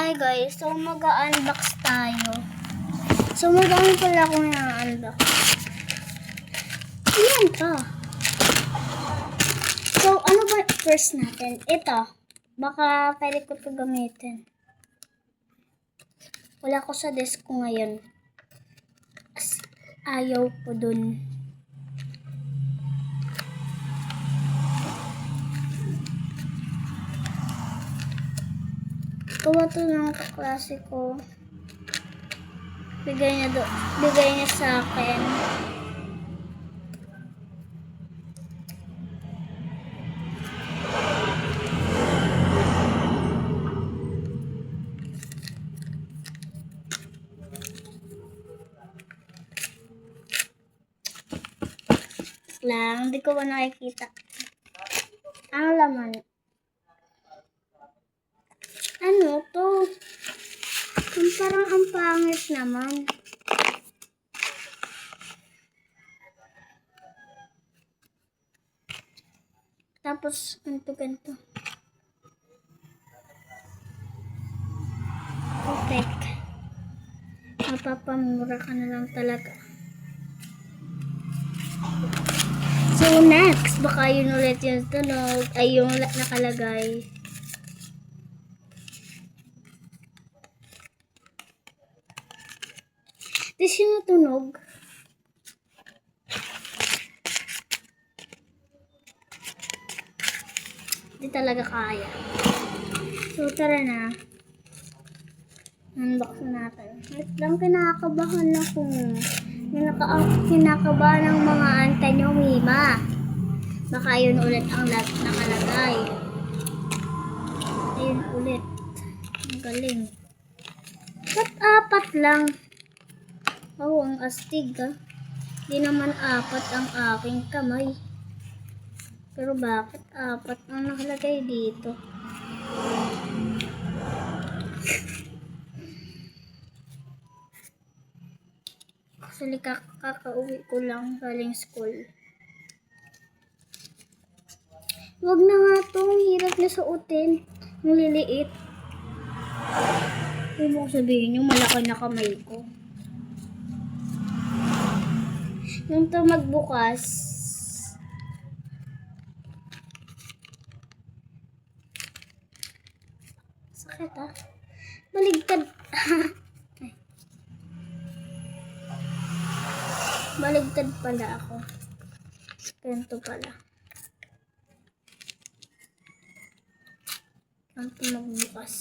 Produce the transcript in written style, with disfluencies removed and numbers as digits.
Hi guys, so mag-unbox tayo. So mag-ano pala akong na-unbox. Ayan ka. So ano ba first natin? Ito. Baka pwede ko ito gamitin. Wala ko sa desk ko ngayon. Ayaw ko dun. Gawa to ng kaklase ko. Bigay niya sa akin. Lang, hindi ko ba nakikita. Ang laman. Ano to? Parang ang pangit naman. Tapos, ganito. Perfect. Mapapamura ka na lang talaga. So, next. Baka yun ulit yung tunog. Ay, yung nakalagay. Tapos yung natunog. Hindi talaga kaya. So, tara na. Unbox natin. Wait lang, kinakabahan ako. Kinakabahan ng mga anta nyo, Mima. Baka yun ulit ang nakalagay. Ayun ulit. Ang galing. Ba't apat lang? Oh, ang astig ah. Di naman apat ang aking kamay. Pero bakit apat ang nakalagay dito? Actually, kakauwi ko lang galing school. Wag na nga itong hirap na suotin. Ang liliit. Huwag mo sabihin yung malaki na kamay ko. Yung ito magbukas. Sakit ah. Baligtad. Baligtad pala ako. Ganito pala. Ganito magbukas.